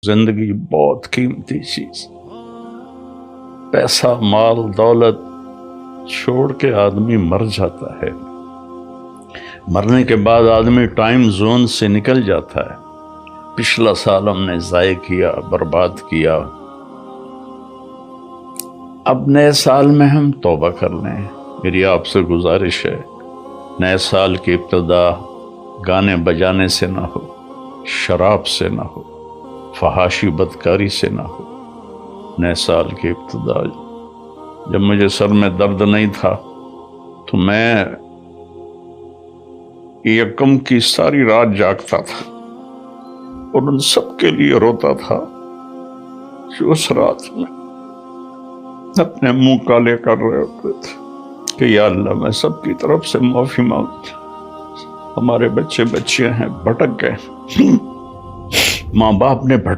زندگی بہت قیمتی چیز، پیسہ مال دولت چھوڑ کے آدمی مر جاتا ہے، مرنے کے بعد آدمی ٹائم زون سے نکل جاتا ہے۔ پچھلا سال ہم نے ضائع کیا، برباد کیا، اب نئے سال میں ہم توبہ کر لیں۔ میری آپ سے گزارش ہے، نئے سال کی ابتدا گانے بجانے سے نہ ہو، شراب سے نہ ہو، فحاشی بدکاری سے نہ ہو۔ نئے سال کی ابتدا، جب مجھے سر میں درد نہیں تھا تو میں یکم کی ساری رات جاگتا تھا اور ان سب کے لیے روتا تھا جو اس رات میں اپنے منہ کالے کر رہے ہوتے تھے کہ یا اللہ میں سب کی طرف سے معافی مانگتا، ہمارے بچے بچیاں ہیں بھٹک گئے، ماں باپ نے بھٹک